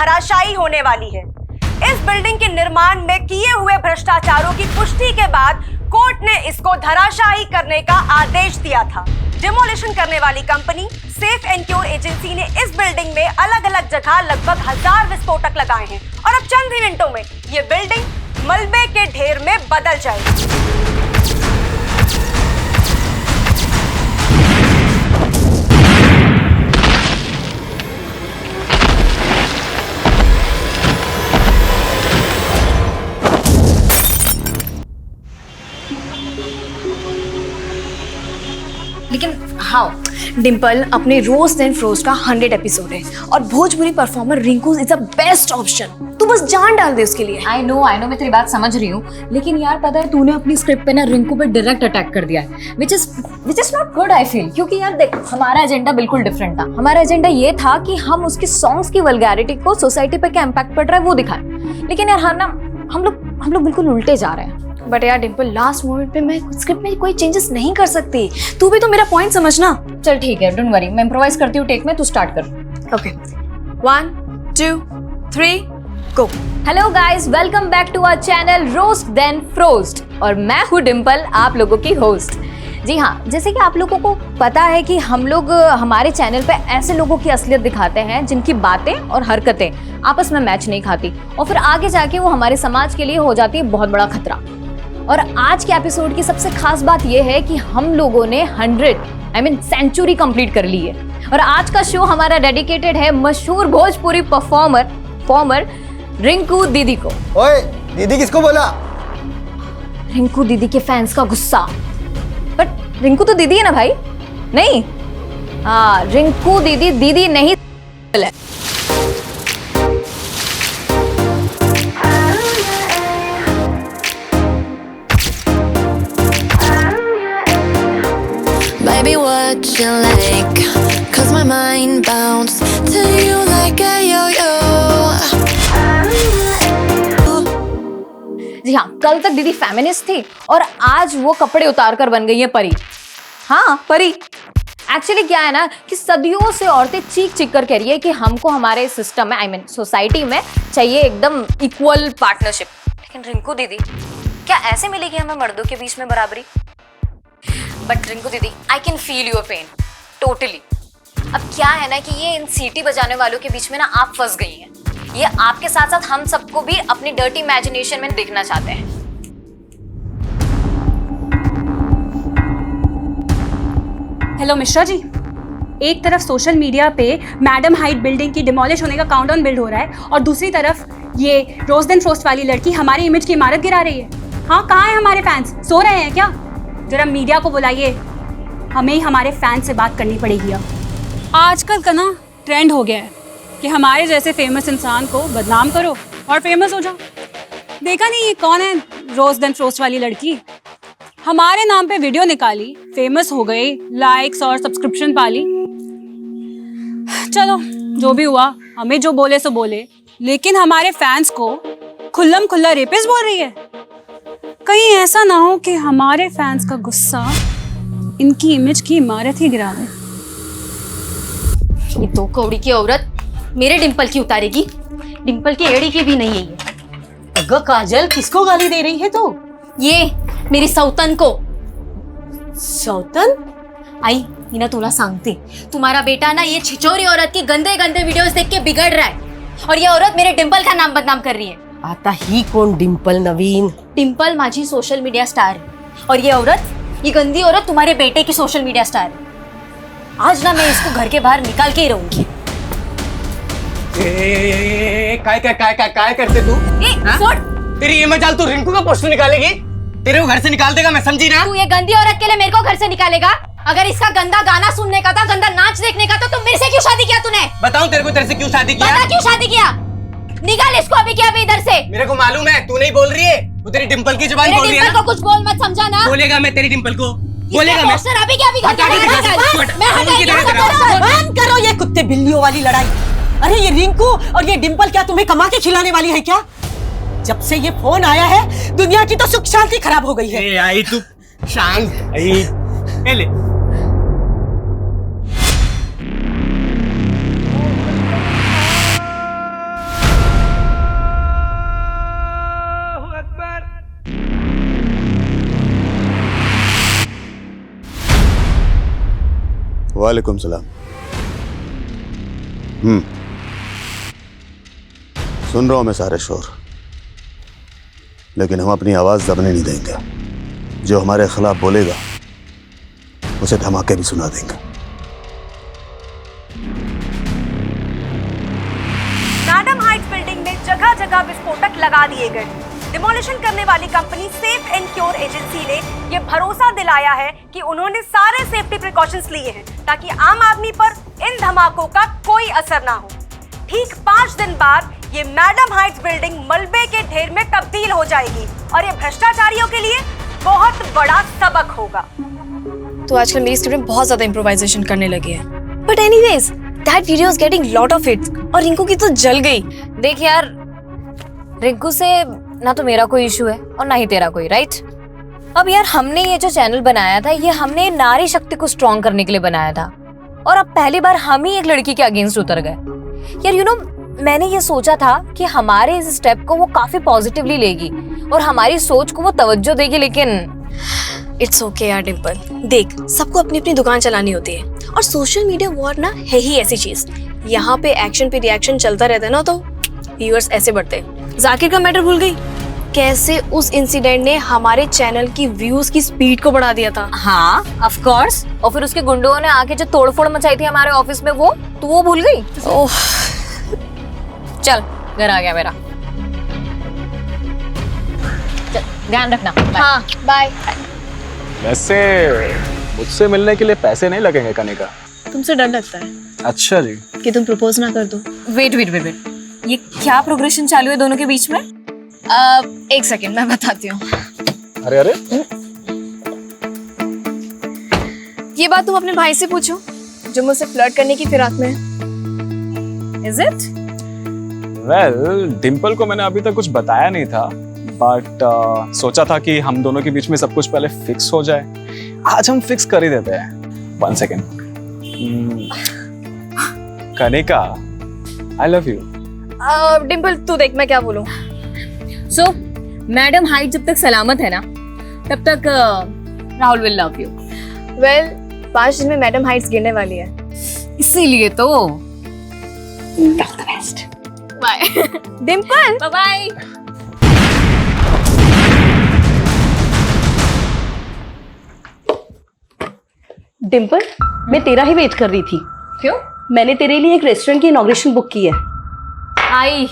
धराशायी होने वाली है। इस बिल्डिंग के निर्माण में किए हुए भ्रष्टाचारों की पुष्टि के बाद कोर्ट ने इसको धराशायी करने का आदेश दिया था। डिमोलिशन करने वाली company safe and cure agency ने इस बिल्डिंग में अलग अलग जगह लगभग 1000 विस्फोटक लगाए हैं और अब चंद ही मिनटों में ये बिल्डिंग मलबे के ढेर में बदल जाएगी। लेकिन हाउ डिम्पल, अपने रोज देन फ्रोज का 100 एपिसोड है और Bhojpuri performer Rinku is the best option. तू बस जान डाल दे उसके लिए। आई नो मैं तेरी बात समझ रही हूँ, लेकिन यार पता है तूने अपनी स्क्रिप्ट पे ना रिंकू पे डायरेक्ट अटैक कर दिया है, which is not good I feel. क्योंकि यार देख, हमारा एजेंडा बिल्कुल डिफरेंट था। हमारा एजेंडा ये था कि हम उसकी सॉन्ग्स की वल्गैरिटी को सोसाइटी पे क्या इम्पैक्ट पड़ रहा है वो दिखाएं। लेकिन यार हाँ ना, हम लोग बिल्कुल उल्टे जा रहे हैं। बट यार डिम्पल, लास्ट मोमेंट पे मैं स्क्रिप्ट में कोई चेंजेस नहीं कर सकती। तू भी तो मेरा पॉइंट समझना। चल ठीक है, डोंट वरी, मैं इम्प्रोवाइज करती हूँ टेक में, तू स्टार्ट कर। Okay 1 2 3 go. Hello guys, welcome back to our channel roast then froze और मैं हूँ डिम्पल, आप लोगों की होस्ट। जी हाँ, जैसे कि आप लोगों को पता है कि हम लोग हमारे चैनल पे ऐसे लोगों की असलियत दिखाते हैं जिनकी बातें और हरकतें आपस में मैच नहीं खाती और फिर आगे जाके वो हमारे समाज के लिए हो जाती है बहुत बड़ा खतरा। और आज के एपिसोड की सबसे खास बात यह है कि हम लोगों ने 100 सेंचुरी कंप्लीट कर ली है और आज का शो हमारा डेडिकेटेड है मशहूर भोजपुरी परफॉर्मर रिंकू दीदी को। ओए, दीदी किसको बोला? रिंकू दीदी के फैंस का गुस्सा। बट रिंकू तो दीदी है ना भाई? नहीं, हाँ, रिंकू दीदी नहीं है। Baby, what you like? 'Cause my mind bounced to you like a yo-yo. जी हाँ, कल तक दीदी फेमिनिस्ट थी और आज वो कपड़े उतार कर बन गई है परी। हाँ, परी। एक्चुअली क्या है ना कि सदियों से औरतें चीख कर कह रही है कि हमको हमारे सिस्टम में सोसाइटी में चाहिए एकदम इक्वल पार्टनरशिप। लेकिन रिंकू दीदी, क्या ऐसे मिलेगी हमें मर्दों के बीच में बराबरी? But Rinku didi, I can feel your pain totally. अब क्या है ना कि ये इन सीटी बजाने वालों के बीच में ना आप फंस गई हैं। ये आपके साथ साथ हम सबको भी अपनी डर्टी इमेजिनेशन में देखना चाहते हैं। हेलो मिश्रा जी, एक तरफ सोशल मीडिया पे मैडम हाइट बिल्डिंग की डिमोलिश होने का काउंटडाउन बिल्ड हो रहा है और दूसरी तरफ ये रोज देन फ्रोस्ट वाली लड़की हमारी इमेज की इमारत गिरा रही है। हाँ, कहाँ है हमारे फैंस? सो रहे हैं क्या? जरा मीडिया को बुलाइए, हमें ही हमारे फैन से बात करनी पड़ेगी। अब आजकल का ना ट्रेंड हो गया है कि हमारे जैसे फेमस इंसान को बदनाम करो और फेमस हो जाओ। देखा नहीं ये कौन है रोज देन फ्रोस्ट वाली लड़की? हमारे नाम पे वीडियो निकाली, फेमस हो गई, लाइक्स और सब्सक्रिप्शन पाली। चलो जो भी हुआ, हमें जो बोले सो बोले, लेकिन हमारे फैंस को खुल्लम खुल्ला रेपिस्ट बोल रही है। कहीं ऐसा ना हो कि हमारे फैंस का गुस्सा इनकी इमेज की इमारत ही गिरा दे। ये दो कौड़ी की औरत मेरे डिंपल की उतारेगी, डिंपल की एड़ी की भी नहीं है ये। अगर काजल, किसको गाली दे रही है तो? ये मेरी सौतन को। सौतन? आई मीना, तुला सांगते, तुम्हारा बेटा ना ये छिचोरी औरत की गंदे गंदे वीडियोस देख के बिगड़ रहा है और ये औरत मेरे डिंपल का नाम बदनाम कर रही है। आता ही कौन डिंपल? नवीन। डिंपल माझी सोशल मीडिया स्टार है और ये औरत, ये गंदी औरत तुम्हारे बेटे की सोशल मीडिया स्टार है। आज ना मैं इसको घर के बाहर निकाल के ही रहूंगी। काय करते तू? तेरी ये मजाल तू रिंकू का पोस्टर निकालेगी? तेरे को घर से निकाल देगा, मैं समझी ना? तू ये गंदी औरत के लिए मेरे को घर से निकालेगा? अगर इसका गंदा गाना सुनने का था, गंदा नाच देखने का, तो मेरे से क्यों शादी किया तूने? बताऊं तेरे से क्यों शादी किया? बता क्यों शादी किया? निकाल इसको अभी क्या, अभी इधर से। मेरे को मालूम है, तू नहीं बोल रही है, वो तेरी डिंपल की जुबान बोल रही है ना? डिंपल को कुछ बोल मत, समझा ना? बोलेगा मैं तेरी डिंपल को, बोलेगा मैं। पोस्टर अभी क्या, अभी बंद करो ये कुत्ते बिल्लियों वाली लड़ाई। अरे ये रिंकू और ये डिंपल क्या तुम्हें कमा के खिलाने वाली है क्या? जब से ये फोन आया है दुनिया की तो सुख शांति खराब हो गई है। आई तू शांत ले। वालेकुम सलाम। सुन रहा हूं मैं सारे शोर, लेकिन हम अपनी आवाज दबने नहीं देंगे। जो हमारे खिलाफ बोलेगा उसे धमाके भी सुना देंगे। मैडम हाइट्स बिल्डिंग में जगह जगह विस्फोटक लगा दिए गए। डिमोलिशन करने वाली company safe and cure agency ने यह भरोसा दिलाया है कि उन्होंने सारे सेफ्टी प्रिकॉशंस लिए हैं ताकि आम आदमी पर इन धमाकों का कोई असर ना हो। ठीक 5 दिन बाद ये मैडम हाइट्स बिल्डिंग मलबे के ढेर में तब्दील हो जाएगी और ये भ्रष्टाचारियों के लिए बहुत बड़ा सबक होगा। तो आजकल मेरी स्टूडेंट बहुत ज्यादा इम्प्रोवाइजेशन करने लगी है। But anyways, that video is getting lot of hits और रिंकू की तो जल गई। देख यार, रिंकू से ना तो मेरा कोई इशू है और ना ही तेरा कोई, राइट? अब यार हमने ये जो चैनल बनाया था ये हमने नारी शक्ति को स्ट्रॉन्ग करने के लिए बनाया था और अब पहली बार हम ही एक लड़की के अगेंस्ट उतर गए। यार यू नो, मैंने ये सोचा था कि हमारे इस स्टेप को वो काफी पॉजिटिवली लेगी और हमारी सोच को वो तवज्जो देगी, लेकिन इट्स ओके यार डिम्पल, देख सबको अपनी अपनी दुकान चलानी होती है और सोशल मीडिया वॉर ना है ही ऐसी चीज। यहाँ पे एक्शन पे रिएक्शन चलता रहता है ना, तो व्यूअर्स ऐसे बढ़ते हैं। जाकिर का मैटर भूल गई? कैसे उस इंसिडेंट ने हमारे चैनल की व्यूज की स्पीड को बढ़ा दिया था। हाँ ऑफ कोर्स, और फिर उसके गुंडों ने आके जो तोड़फोड़ मचाई थी हमारे ऑफिस में, वो तो वो भूल गई। ओह, चल घर आ गया मेरा, चल ध्यान रखना। हाँ बाय। वैसे मुझसे मिलने के लिए पैसे नहीं लगेंगे कनिका? तुमसे डर लगता है अच्छा जी। कि तुम प्रपोज ना कर दो। वेट वेट वेट वेट, ये क्या प्रोग्रेशन चालू है दोनों के बीच में? एक सेकंड मैं बताती हूँ। अरे अरे, ये बात तुम अपने भाई से पूछो जो मुझसे फ्लर्ट करने की फिराक में है। Is it? वेल डिम्पल को मैंने अभी तक कुछ बताया नहीं था, बट सोचा था कि हम दोनों के बीच में सब कुछ पहले फिक्स हो जाए। आज हम फिक्स कर ही देते हैं। 1 second. Kanika, I love you. Dimple तू देख मैं क्या बोलूं। सो मैडम हाइट जब तक सलामत है ना तब तक Rahul will love you. Well 5 दिन में मैडम हाइट्स गिरने वाली है, इसीलिए तो bye. Dimple bye bye. Dimple, मैं तेरा ही वेट कर रही थी। क्यों? मैंने तेरे लिए एक रेस्टोरेंट की इनॉग्रेशन बुक की है। आई,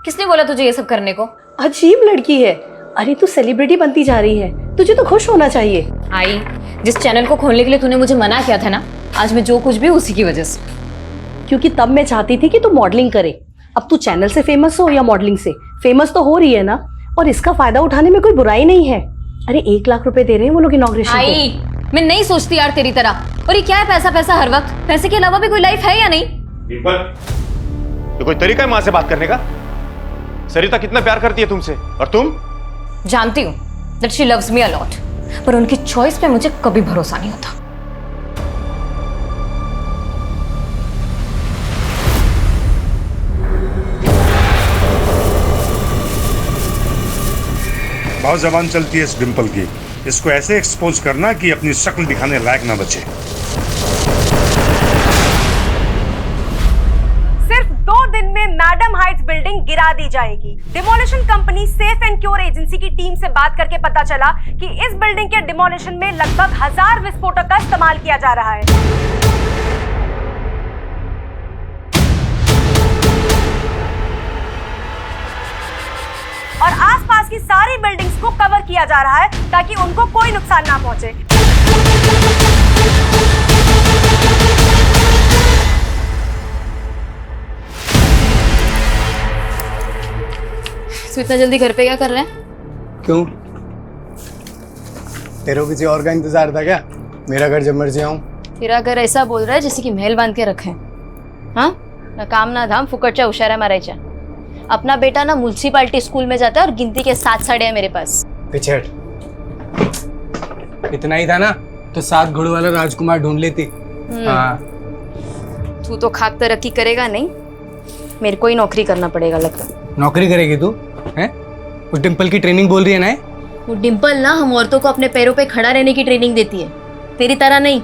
किसने बोला तुझे ये सब करने को? अजीब लड़की है। अरे तू सेलिब्रिटी बनती जा रही है, तुझे तो खुश होना चाहिए। आई, जिस चैनल को खोलने के लिए तूने मुझे मना किया था ना, आज मैं जो कुछ भी उसी की वजह से। क्योंकि तब मैं चाहती थी कि तू मॉडलिंग करे। अब तू चैनल से फेमस हो या मॉडलिंग से, फेमस तो हो रही है ना, और इसका फायदा उठाने में कोई बुराई नहीं है। अरे 1 लाख रुपए दे रहे हैं वो लोग इनॉग्रेशन पे। आई, मैं नहीं सोचती यार तेरी तरह। और ये क्या है पैसा पैसा हर वक्त? पैसे के अलावा भी कोई लाइफ है या नहीं? ये कोई तरीका है माँ से बात करने का? सरिता कितना प्यार करती है तुमसे, और तुम? जानती हूँ that she loves me a lot, पर उनकी चॉइस पे मुझे कभी भरोसा नहीं होता। बहुत जबान चलती है इस डिम्पल की। इसको ऐसे एक्सपोज करना कि अपनी शक्ल दिखाने लायक ना बचे। सिर्फ 2 दिन में मैडम हाइट्स बिल्डिंग गिरा दी जाएगी। Demolition company safe and cure agency की टीम से बात करके पता चला कि इस बिल्डिंग के डिमोलिशन में लगभग 1000 विस्फोटक का इस्तेमाल किया जा रहा है। और आसपास की सारी बिल्डिंग्स को कवर किया जा रहा है ताकि उनको कोई नुकसान ना पहुंचे। तो इतना जल्दी घर पे क्या कर रहे हैं? क्यों, तेरे को किसी और का इंतजार था क्या? मेरा घर जब मर्जी आऊं। तेरा घर ऐसा बोल रहा है जैसे कि महल बांध के रखे। हाँ, ना काम ना धाम, फुकटच्या उशारा मारायच्या। अपना बेटा ना म्युनिसिपालिटी स्कूल में जाता है और गिनती के 7 साड़े हैं मेरे पास। पीछे हट। इतना ही था ना तो 7 घोड़ों वाला राजकुमार ढूंढ लेती। हाँ। तू तो खाक तरक्की करेगा नहीं, मेरे को ही नौकरी करना पड़ेगा लगता। नौकरी करेगी तू? हैं? उस डिम्पल की ट्रेनिंग बोल रही है ना? वो डिम्पल ना हम औरतों को अपने पैरों पे खड़ा रहने की ट्रेनिंग देती है, तेरी तरह नहीं।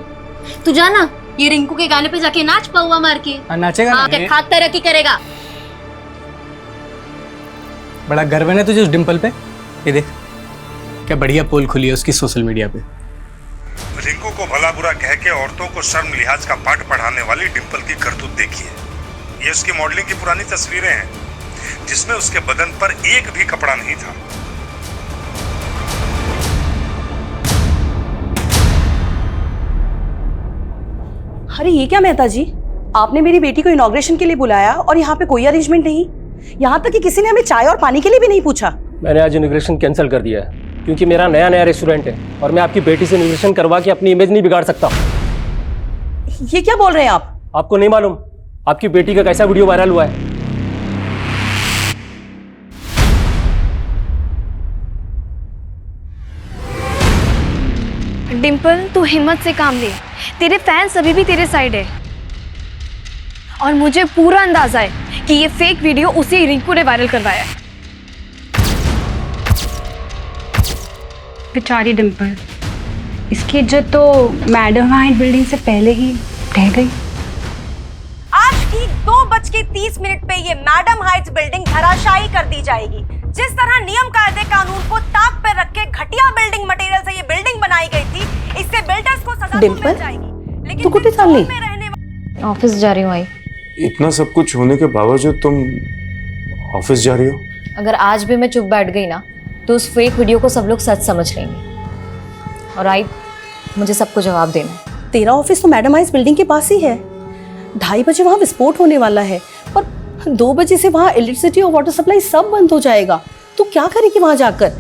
तू जाना, ये रिंकू के गाने पे जाके नाच पौवा मार के। नाचेगा हाँ, क्या खाक तरक्की करेगा? बड़ा गर्व है ना तुझे उस डिंपल पे। ये देख क्या बढ़िया पोल खुली है उसकी सोशल मीडिया पे। रिंकू को भला बुरा कह के औरतों को शर्म लिहाज का पाठ पढ़ाने वाली डिंपल की करतूत देखिए। ये उसकी मॉडलिंग की पुरानी तस्वीरें हैं जिसमें उसके बदन पर एक भी कपड़ा नहीं था। अरे ये क्या मेहता जी, आपने मेरी बेटी को इनॉग्रेशन के लिए बुलाया और यहाँ पे कोई अरेंजमेंट नहीं, यहाँ तक कि किसी ने हमें चाय और पानी के लिए भी नहीं पूछा। मैंने आज इनॉग्रेशन कैंसिल कर दिया है क्योंकि मेरा नया रेस्टोरेंट है और मैं आपकी बेटी से इनॉग्रेशन करवा के अपनी इमेज नहीं बिगाड़ सकता। ये क्या बोल रहे हैं आप? आपको नहीं मालूम आपकी बेटी का कैसा वीडियो वायरल हुआ है? डिंपल तू हिम्मत से काम ले, तेरे फैंस अभी भी तेरे साइड है और मुझे पूरा अंदाजा है कि ये फेक वीडियो उसी रिंकू ने वायरल करवाया है। बेचारी डिंपल, इसकी इज्जत तो मैडम हाइट बिल्डिंग से पहले ही ढह गई। आज ठीक 2:30 पे ये मैडम हाइट्स बिल्डिंग धराशायी कर दी जाएगी। जिस तरह नियम कायदे कानून को ताक पे रख के घटिया बिल्डिंग मटेरियल से ये बिल्डिंग बनाई गई थी, इससे बिल्डर्स को सजा तो मिल जाएगी। लेकिन तू कुछ साल नहीं ऑफिस जा रही हूँ आई। इतना सब कुछ होने के बावजूद तुम ऑफिस जा रही हो? अगर आज भी मैं चुप बैठ गई ना तो उस फेक वीडियो को सब लोग सच समझ लेंगे और आई मुझे सबको जवाब देना है। तेरा ऑफिस तो मैडम हाइट्स बिल्डिंग के पास ही है। 2:30 बजे वहाँ विस्फोट होने वाला है और 2 बजे से वहाँ इलेक्ट्रिसिटी और वाटर सप्लाई सब बंद हो जाएगा। तो क्या करेगी वहाँ जाकर?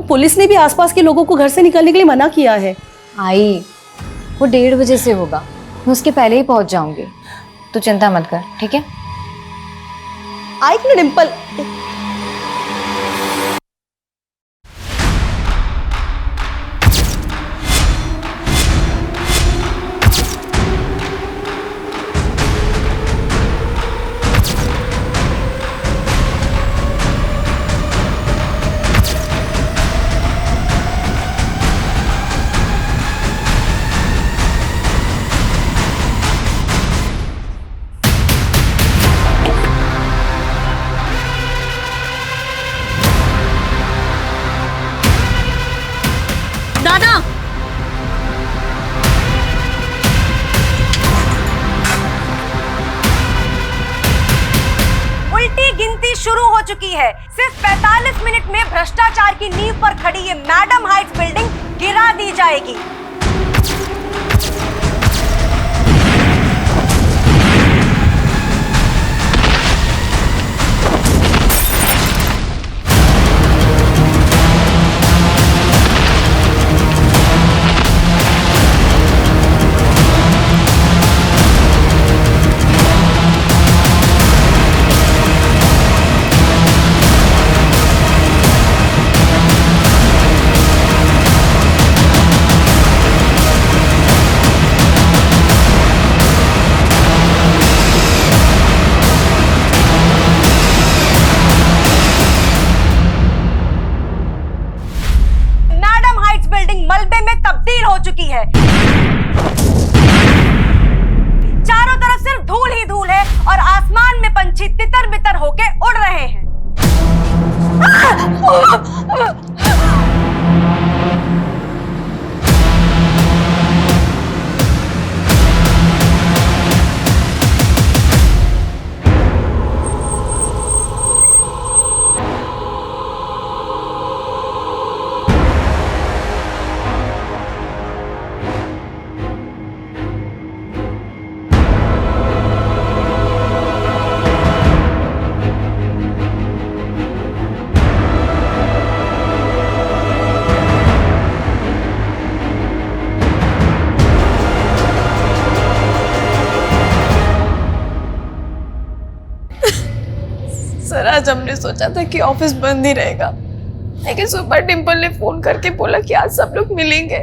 पुलिस ने भी आसपास के लोगों को घर से निकलने के लिए मना किया है। आई वो 1:30 बजे से होगा, मैं उसके पहले ही पहुँच जाऊंगी। तू चिंता मत कर, ठीक है? आई ना डिंपल, दादा उल्टी गिनती शुरू हो चुकी है। सिर्फ 45 मिनट में भ्रष्टाचार की नींव पर खड़ी ये मैडम हाइट्स बिल्डिंग गिरा दी जाएगी। मलबे में तब्दील हो चुकी है। चारों तरफ सिर्फ धूल ही धूल है और आसमान में पंछी तितर बितर होके उड़ रहे हैं। सर आज हमने सोचा था कि ऑफिस बंद ही रहेगा, लेकिन सुपर डिंपल ने फोन करके बोला कि आज सब लोग मिलेंगे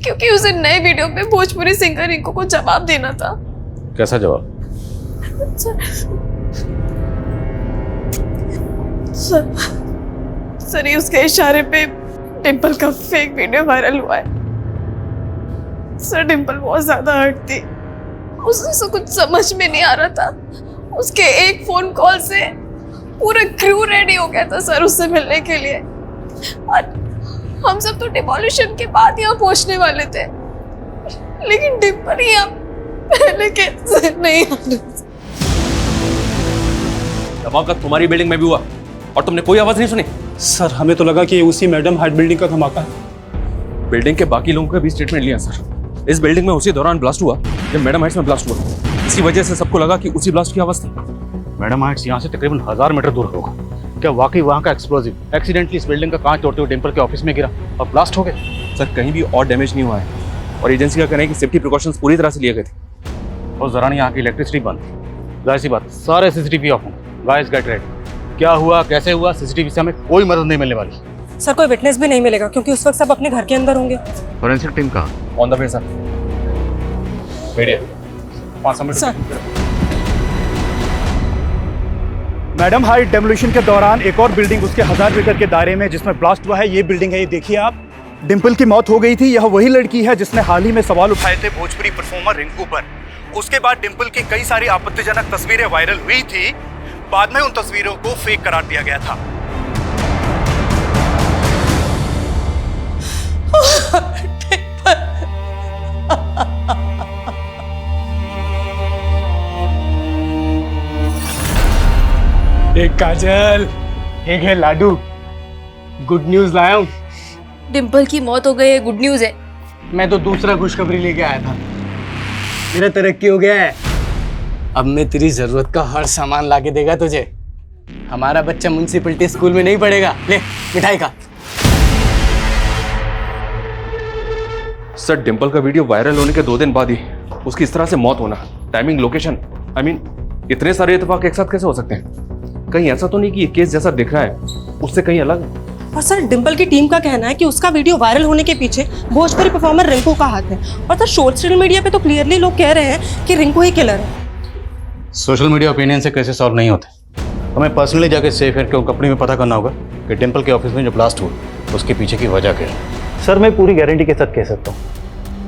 क्योंकि उसे नए वीडियो पे भोजपुरी सिंगर रिंकू को जवाब देना था। कैसा जवाब? सर ये उसके इशारे पे डिंपल का फेक वीडियो वायरल हुआ है। सर डिम्पल बहुत ज्यादा हर्ट थी, उसे कुछ समझ में नहीं आ रहा था। उसके एक फोन कॉल से पूरा क्रू रेडी हो गया था सर उससे मिलने के लिए। और हम सब तो डिमोलिशन के बाद यहाँ पहुंचने वाले थे, लेकिन डिम्पल यहाँ पहले कैसे नहीं आ रहा। धमाका तुम्हारी बिल्डिंग में भी हुआ और तुमने कोई आवाज नहीं सुनी? सर हमें तो लगा कि ये उसी मैडम हाइट बिल्डिंग का धमाका है। बिल्डिंग के बाकी लोगों का भी स्टेटमेंट लिया सर। इस बिल्डिंग में उसी दौरान ब्लास्ट हुआ जब मैडम हाइट्स में ब्लास्ट हुआ। इसी वजह से सबको लगा कि उसी ब्लास्ट की आवाज थी। मैडम हाइट्स यहाँ से तकरीबन 1000 मीटर दूर होगा। क्या वाकई वहाँ का एक्सप्लोजिव एक्सीडेंटली इस बिल्डिंग का कांच तोड़ते हुए डिम्पल के ऑफिस में गिरा और ब्लास्ट हो गए? सर कहीं भी और डैमेज नहीं हुआ है और एजेंसी का कहना है कि सेफ्टी प्रिकॉशंस पूरी तरह से लिए गए थे। और जरा यहाँ की इलेक्ट्रिसिटी बंद थी, जाहिर सी बात सारे सीसीटीवी ऑफ होंगे। Guys get ready. क्या हुआ कैसे हुआ सीसीटीवी से हमें कोई मदद नहीं मिलने वाली। सर कोई विटनेस भी नहीं मिलेगा क्योंकि उस वक्त सब अपने घर के अंदर होंगे। फोरेंसिक टीम कहाँ? On the way sir. Media 5 minute sir madam height demolition के दौरान एक और बिल्डिंग उसके 1000 मीटर के दायरे में जिसमें ब्लास्ट हुआ है, ये बिल्डिंग है, ये देखिए आप। डिम्पल की मौत हो गई थी। यह वही लड़की है जिसने हाल ही में सवाल उठाए थे भोजपुरी परफॉर्मर रिंकू पर। उसके बाद डिम्पल की कई सारी आपत्तिजनक तस्वीरें वायरल हुई थी। बाद में उन तस्वीरों को फेक करार दिया गया था। एक काजल, एक है लाडू। गुड न्यूज लाया हूँ। डिम्पल की मौत हो गई है, गुड न्यूज है। मैं तो दूसरा खुशखबरी लेके आया था। मेरा तरक्की हो गया है। अब मैं तेरी जरूरत का हर सामान लाके देगा तुझे। हमारा बच्चा म्युनिसिपैलिटी स्कूल में नहीं पढ़ेगा। ले मिठाई खा। सर डिम्पल का वीडियो वायरल होने के 2 दिन बाद ही उसकी इस तरह से मौत होना, टाइमिंग, लोकेशन, आई मीन इतने सारे इत्तेफाक एक साथ कैसे हो सकते हैं? कहीं ऐसा तो नहीं कि ये केस जैसा दिख रहा है उससे कहीं अलग है? और सर डिम्पल की टीम का कहना है कि उसका वीडियो वायरल होने के पीछे भोजपुरी परफॉर्मर रिंकू का हाथ है। और सर सोशल मीडिया पे तो क्लियरली लोग कह रहे हैं कि रिंकू ही किलर है। सोशल मीडिया ओपिनियन से कैसे सॉल्व नहीं होते। हमें पर्सनली जाके सेफ एयर के कंपनी में पता करना होगा कि डिम्पल के ऑफिस में जो ब्लास्ट हुआ उसके पीछे की वजह क्या है। सर मैं पूरी गारंटी के साथ कह सकता हूँ,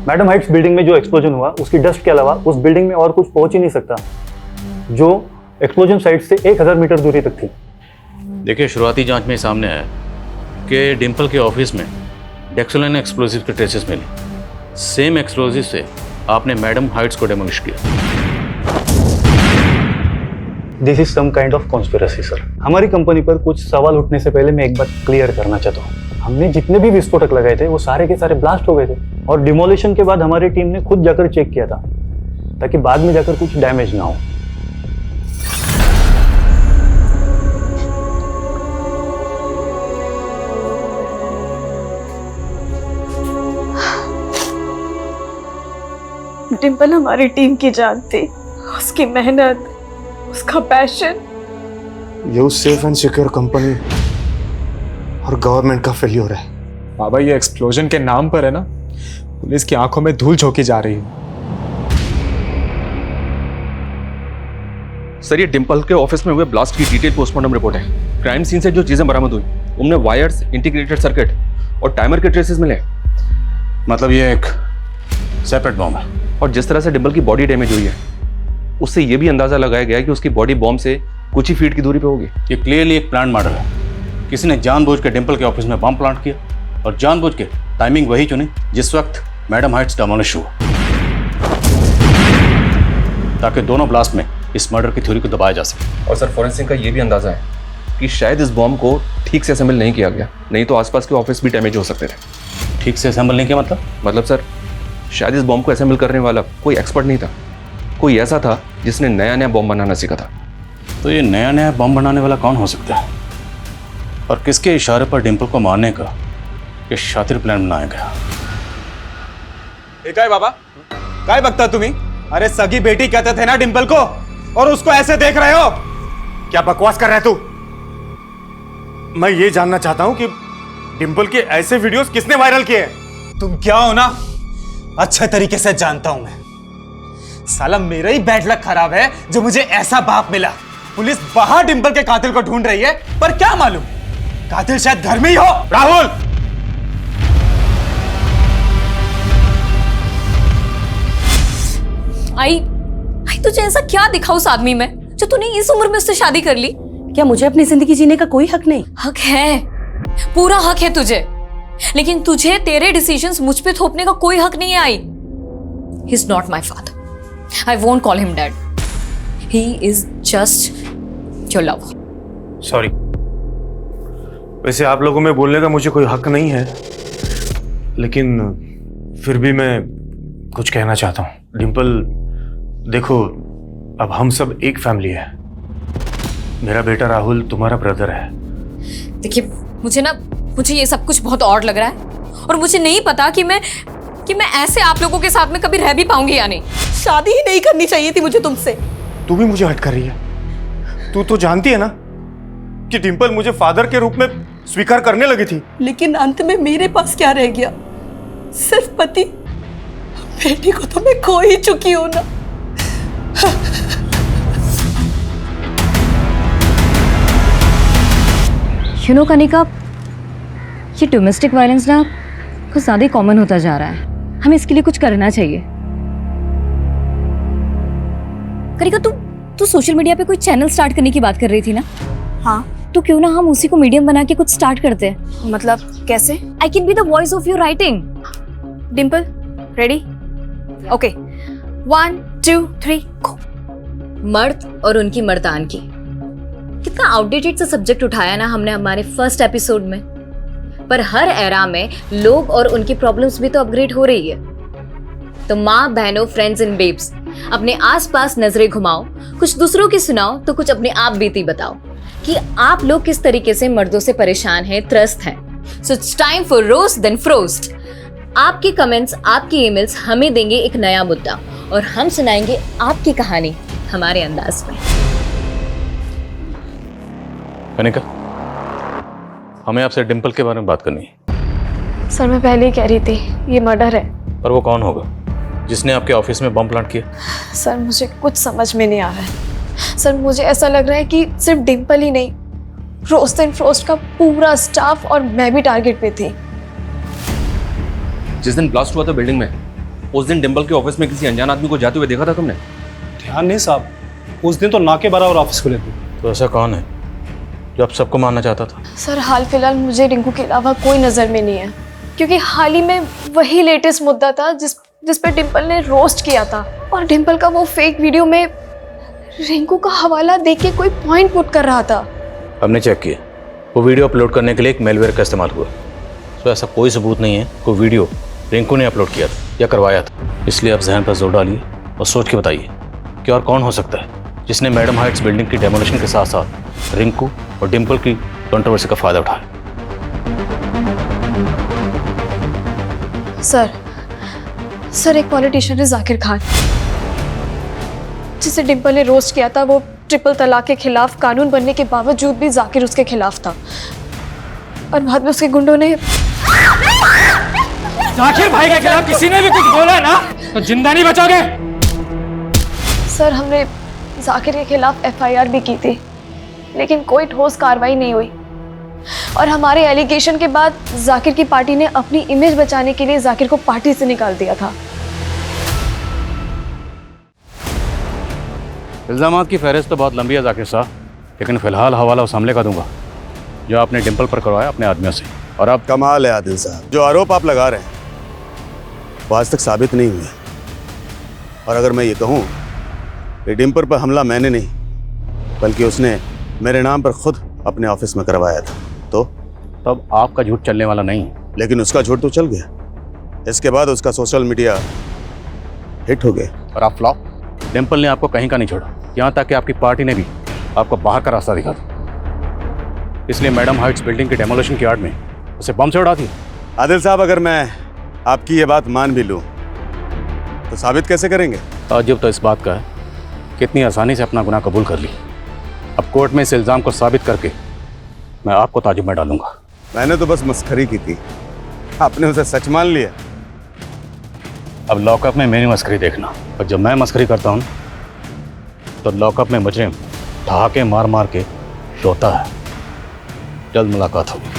मैडम हाइट्स बिल्डिंग में जो एक्सप्लोजन हुआ उसकी डस्ट के अलावा उस बिल्डिंग में और कुछ पहुंच ही नहीं सकता जो एक्सप्लोजन साइट से 1000 मीटर दूरी तक थी। देखिए शुरुआती जांच में सामने आया कि डिम्पल के ऑफिस में डेक्सोलाइन एक्सप्लोजिव के ट्रेसेस मिले। सेम एक्सप्लोजिव से आपने मैडम हाइट्स को डेमोलिश किया। This is some kind of conspiracy sir. हमारी कंपनी पर कुछ सवाल उठने से पहले मैं एक बात क्लियर करना चाहता हूँ। हमने जितने भी विस्फोटक लगाए थे वो सारे के सारे ब्लास्ट हो गए थे और डिमोलिशन के बाद हमारी टीम ने खुद जाकर चेक किया था ताकि बाद में जाकर कुछ डैमेज ना हो। डिम्पल हमारी टीम की जान थी, उसकी मेहनत, उसका पैशन। ये उस सेफ एंड सिक्योर कंपनी और गवर्नमेंट का फेल्योर है। बाबा ये एक्सप्लोजन के नाम पर है ना, पुलिस की आंखों में धूल झोंकी जा रही है। सर ये डिम्पल के ऑफिस में हुए ब्लास्ट की डिटेल पोस्टमार्टम रिपोर्ट है। क्राइम सीन से जो चीजें बरामद हुई उनमें वायर्स, इंटीग्रेटेड सर्किट और टाइमर के ट्रेसेस मिले। मतलब ये एक सेपरेट बॉम्ब है। और जिस तरह से डिम्पल की बॉडी डैमेज हुई है उससे ये भी अंदाजा लगाया गया कि उसकी बॉडी बॉम्ब से कुछ ही फीट की दूरी पे होगी। ये क्लियरली एक प्लान मर्डर है। किसी ने जानबूझ के डिम्पल के ऑफिस में बम प्लांट किया और जानबूझ के टाइमिंग वही चुनी जिस वक्त मैडम हाइट्स डेमोलिश हुआ, ताकि दोनों ब्लास्ट में इस मर्डर की थ्योरी को दबाया जा सके। और सर फॉरेंसिक का ये भी अंदाजा है कि शायद इस बॉम्ब को ठीक से असेंबल नहीं किया गया, नहीं तो आसपास के ऑफिस भी डैमेज हो सकते थे। ठीक से असेंबल नहीं किया मतलब सर शायद इस बॉम्ब को असेंबल करने वाला कोई एक्सपर्ट नहीं था, कोई ऐसा था जिसने नया नया बॉम्ब बनाना सीखा था। तो ये नया नया बम बनाने वाला कौन हो सकता है और किसके इशारे पर डिम्पल को मारने का ये शातिर प्लान बनाया गया? काय बाबा काय बघता तुम्ही? अरे सगी बेटी कहते थे ना डिम्पल को, और उसको ऐसे देख रहे हो? क्या बकवास कर रहा है तू? मैं ये जानना चाहता हूं कि डिम्पल के ऐसे वीडियोस किसने वायरल किए? तुम क्या हो ना अच्छे तरीके से जानता हूं मैं। साला मेरा ही बैड लक खराब है जो मुझे ऐसा बाप मिला। पुलिस बाहर डिम्पल के कातिल को ढूंढ रही है, पर क्या मालूम कातिल शायद घर में ही हो। राहुल, आई तुझे ऐसा क्या दिखा उस आदमी में जो तूने इस उम्र में उससे शादी कर ली? क्या मुझे अपनी जिंदगी जीने का कोई हक नहीं? हक है, पूरा हक है तुझे, लेकिन तुझे तेरे डिसीजंस मुझ पे थोपने का कोई हक नहीं है। I he is not my father, I won't call him dad, he is just your love. Sorry, वैसे आप लोगों में बोलने का मुझे कोई हक नहीं है, लेकिन फिर भी मैं कुछ कहना चाहता हूँ। डिम्पल, देखो, अब हम सब एक फैमिली है। मेरा बेटा राहुल तुम्हारा ब्रदर है। देखिए, मुझे ये सब कुछ बहुत ऑड लग रहा है और मुझे नहीं पता कि मैं ऐसे आप लोगों के साथ में कभी रह भी पाऊंगी या नहीं। शादी ही नहीं करनी चाहिए थी मुझे तुमसे। तू भी मुझे हट कर रही है। तू तो जानती है ना कि डिम्पल मुझे फादर के रूप में स्वीकार करने लगी थी। लेकिन अंत में मेरे पास क्या रह गया? सिर्फ पति। बेटी को तो मैं खो ही चुकी हूं ना। यू नो कनिका, ये डोमेस्टिक वायलेंस ना कुछ ज्यादा कॉमन होता जा रहा है। हमें इसके लिए कुछ करना चाहिए। कनिका, तू सोशल मीडिया पे कोई चैनल स्टार्ट करने की बात कर रही थी ना? हाँ, तो क्यों ना हम उसी को मीडियम बना के कुछ स्टार्ट करते हैं। मतलब कैसे? I can be the voice of your writing. Dimple, ready? Okay, 1 2 3 गो। मर्द और उनकी मर्दानगी, कितना आउटडेटेड सा सब्जेक्ट उठाया ना हमने हमारे फर्स्ट एपिसोड में। पर हर एरा में लोग और उनकी प्रॉब्लम्स भी तो अपग्रेड हो रही है। तो माँ बहनों, फ्रेंड्स एंड बेब्स, अपने आसपास नजरें घुमाओ, कुछ दूसरों की सुनाओ तो कुछ अपने आप बीती बताओ कि आप लोग किस तरीके से मर्दों से परेशान हैं, त्रस्त हैं। So it's time for roast then frost. आपके कमेंट्स, आपके ईमेल्स हमें देंगे एक नया मुद्दा और हम सुनाएंगे आपकी कहानी हमारे अंदाज में। कनिका, हमें आपसे डिम्पल के बारे में बात करनी है। सर, मैं पहले ही कह रही थी, ये मर्डर है। पर वो कौन होगा जिसने आपके ऑफिस में बम प्लांट किया? सर, मुझे कुछ समझ में नहीं आ रहा है। सर, मुझे ऐसा लग रहा है कि सिर्फ डिम्पल ही नहीं, रोस्ट एंड फ्रोस्ट का पूरा स्टाफ और मैं भी टारगेट पे थी। जिस दिन ब्लास्ट हुआ था बिल्डिंग में, उस दिन डिम्पल के ऑफिस में किसी अनजान आदमी को जाते हुए देखा था तुमने? ध्यान नहीं साहब, उस दिन तो नाके बराबर ऑफिस खुले थे। तो ऐसा कौन है जो आप सबको मारना चाहता था? सर, हाल फिलहाल मुझे रिंकू के अलावा कोई नजर में नहीं है, क्योंकि हाल ही में वही लेटेस्ट मुद्दा था जिस पे डिम्पल ने रोस्ट किया था। और डिम्पल का वो फेक वीडियो में रिंकू का हवाला देके कोई पॉइंट पुट कर रहा था। हमने चेक किया, वो वीडियो अपलोड करने के लिए एक मेलवेयर का इस्तेमाल हुआ। तो ऐसा कोई सबूत नहीं है कोई वीडियो रिंकू ने अपलोड किया था या करवाया था। इसलिए आप जहन पर जोर डालिए और सोच के बताइए कि और कौन हो सकता है जिसने मैडम हाइट्स बिल्डिंग की डेमोलिशन के साथ साथ रिंकू और डिम्पल की कंट्रोवर्सी का फायदा उठाया। सर, एक पॉलिटिशियन है जाकिर खान, जिसे डिम्पल ने रोस्ट किया था। वो ट्रिपल तलाक के खिलाफ कानून बनने के बावजूद भी जाकिर उसके खिलाफ था और बाद में उसके गुंडों ने। जाकिर भाई के खिलाफ किसी ने भी कुछ बोला ना तो जिंदा नहीं बचोगे। सर, हमने जाकिर के खिलाफ FIR भी की थी, लेकिन कोई ठोस कार्रवाई नहीं हुई। और हमारे एलिगेशन के बाद जाकिर की पार्टी ने अपनी इमेज बचाने के लिए जाकिर को पार्टी से निकाल दिया था। इल्जामात की फहरिस्त तो बहुत लंबी है जाकिर साहब, लेकिन फिलहाल हवाला उस हमले का दूंगा जो आपने डिम्पल पर करवाया अपने आदमियों से। और आप कमाल है आदिल साहब, जो आरोप आप लगा रहे हैं वो आज तक साबित नहीं हुए। और अगर मैं ये कहूँ कि डिम्पल पर हमला मैंने नहीं बल्कि उसने मेरे नाम पर खुद अपने ऑफिस में करवाया था, तो तब आपका झूठ चलने वाला नहीं है। लेकिन उसका झूठ तो चल गया। इसके बाद उसका सोशल मीडिया हिट हो गया और आप फ्लॉप। डिम्पल ने आपको कहीं का नहीं छोड़ा, यहाँ तक कि आपकी पार्टी ने भी आपको बाहर का रास्ता दिखा था। इसलिए मैडम हाइट्स बिल्डिंग की डेमोलिशन की आड़ में उसे बम से उड़ा दी। आदिल साहब, अगर मैं आपकी ये बात मान भी लूँ तो साबित कैसे करेंगे? ताज्जुब तो इस बात का है कितनी आसानी से अपना गुनाह कबूल कर ली। अब कोर्ट में इस इल्ज़ाम को साबित करके मैं आपको ताजुब में डालूंगा। मैंने तो बस मस्खरी की थी, आपने उसे सच मान लिया। अब लॉकअप में मेरी मस्करी देखना, और जब मैं मस्करी करता हूँ तो लॉकअप में मुजरिम ठहाके मार मार के रोता है। जल्द मुलाकात होगी।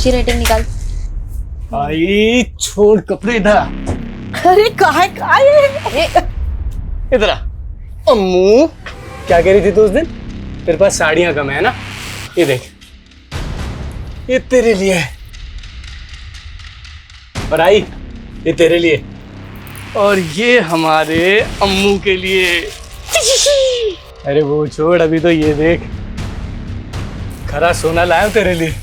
अच्छी रेटिंग निकाल। भाई छोड़ कपड़े इधर आ। अरे कहा इधर आ। अम्मू क्या कह रही थी तू उस दिन? तेरे पास साड़ियां कम है ना? ये देख, ये तेरे लिए है। और आई, ये तेरे लिए। और ये हमारे अम्मू के लिए। अरे वो छोड़, अभी तो ये देख, खरा सोना लाया हूं तेरे लिए।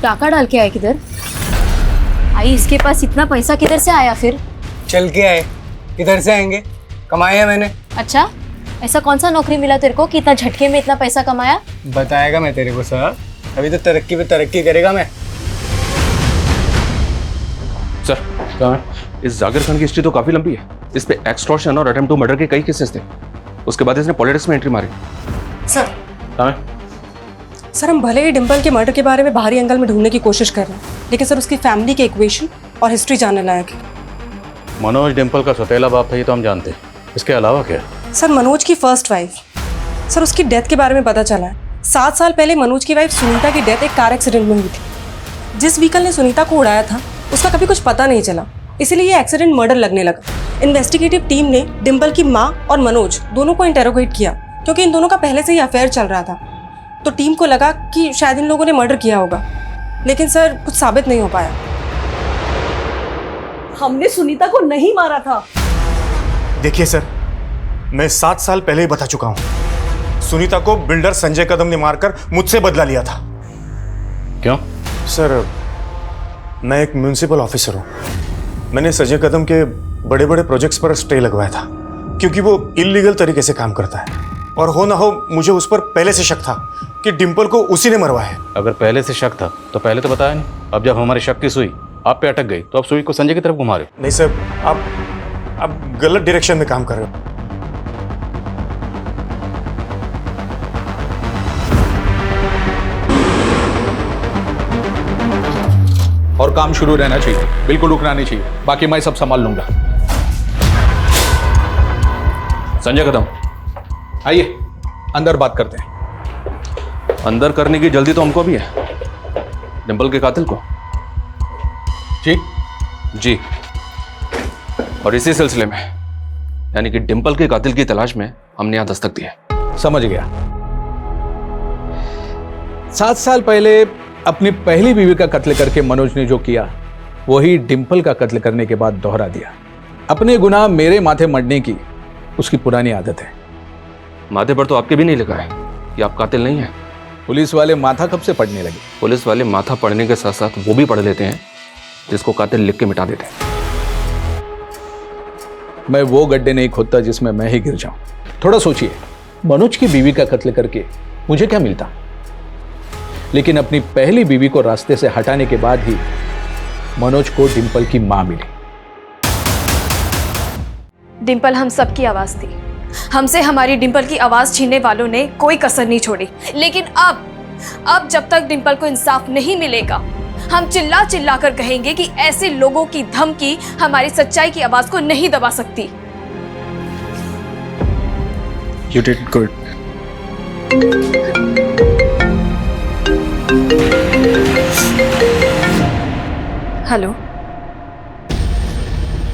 टाका डाल के आए किधर? आई, इसके पास इतना पैसा किधर से आया फिर? चल के आए। किधर से आएंगे? कमाया मैंने। अच्छा, ऐसा कौन सा नौकरी मिला तेरे को कि इतना झटके में इतना पैसा कमाया? बताएगा मैं तेरे को सर, अभी तो तरक्की पे तरक्की करेगा मैं। सर, कहाँ है? इस जाकिर खान की हिस्ट्री तो काफी लंबी है। इस पे एक्सटॉर्शन और अटेम्प्ट टू मर्डर के कई केसेस थे। उसके बाद इसने पॉलिटिक्स में एंट्री मारी। सर, कहाँ है? सर हम भले ही डिम्पल के मर्डर के बारे में बाहरी एंगल में ढूंढने की कोशिश कर रहे हैं, लेकिन सर उसकी फैमिली के इक्वेशन और हिस्ट्री जानने लायक है। मनोज डिम्पल का सौतेला बाप था, ये तो हम जानते हैं। इसके अलावा क्या? सर मनोज की फर्स्ट वाइफ, सर उसकी डेथ के बारे में पता चला है। 7 साल पहले मनोज की वाइफ सुनीता की डेथ एक कार एक्सीडेंट में हुई थी। जिस व्हीकल ने सुनीता को उड़ाया था उसका कभी कुछ पता नहीं चला, इसीलिए ये एक्सीडेंट मर्डर लगने लगा। इन्वेस्टिगेटिव टीम ने डिम्पल की माँ और मनोज दोनों को इंटेरोगेट किया, क्योंकि इन दोनों का पहले से ही अफेयर चल रहा था। तो टीम को लगा कि शायद इन लोगों ने मर्डर किया होगा, लेकिन सर कुछ साबित नहीं हो पाया। हमने सुनीता को नहीं मारा था। देखिए सर, मैं 7 साल पहले ही बता चुका हूं। सुनीता को बिल्डर संजय कदम ने मारकर मुझसे बदला लिया था। क्यों? सर, मैं एक म्युनिसिपल ऑफिसर हूं। मैंने संजय कदम के बड़े बड़े प्रोजेक्ट्स पर स्टे लगवाया था, क्योंकि वो इलीगल तरीके से काम करता है। और हो ना हो, मुझे उस पर पहले से शक था कि डिम्पल को उसी ने मरवाया है। अगर पहले से शक था तो पहले तो बताया नहीं। अब जब हमारी शक की सुई आप पे अटक गई तो अब सुई को संजय की तरफ घुमा रहे हो। नहीं सर, आप गलत डायरेक्शन में काम कर रहे हो। और काम शुरू रहना चाहिए, बिल्कुल रुकना नहीं चाहिए। बाकी मैं सब संभाल लूंगा। संजय कदम, आइए अंदर बात करते हैं। अंदर करने की जल्दी तो हमको भी है। डिम्पल के कातिल को? जी। और इसी सिलसिले में, यानी कि डिम्पल के कातिल की तलाश में हमने यहां दस्तक दी है। समझ गया। 7 साल पहले अपनी पहली बीवी का कत्ल करके मनोज ने जो किया, वही डिम्पल का कत्ल करने के बाद दोहरा दिया। अपने गुनाह मेरे माथे मढ़ने की उसकी पुरानी आदत है। माथे पर तो आपके भी नहीं लिखा है कि आप कातिल नहीं हैं। पुलिस वाले माथा कब से पढ़ने लगे? पुलिस वाले माथा पढ़ने के साथ साथ वो भी पढ़ लेते हैं जिसको कातिल लिख के मिटा देते हैं। मैं वो गड्ढे नहीं खोदता जिसमें मैं ही गिर जाऊं। थोड़ा सोचिए, मनोज की बीवी का कत्ल करके मुझे क्या मिलता? लेकिन अपनी पहली बीवी को रास्ते से हटाने के बाद ही मनोज को डिम्पल की मां मिली। डिम्पल हम सबकी आवाज थी। हमसे हमारी डिम्पल की आवाज छीनने वालों ने कोई कसर नहीं छोड़ी। लेकिन अब जब तक डिम्पल को इंसाफ नहीं मिलेगा, हम चिल्ला चिल्ला कर कहेंगे कि ऐसे लोगों की धमकी हमारी सच्चाई की आवाज को नहीं दबा सकती। You did good. Hello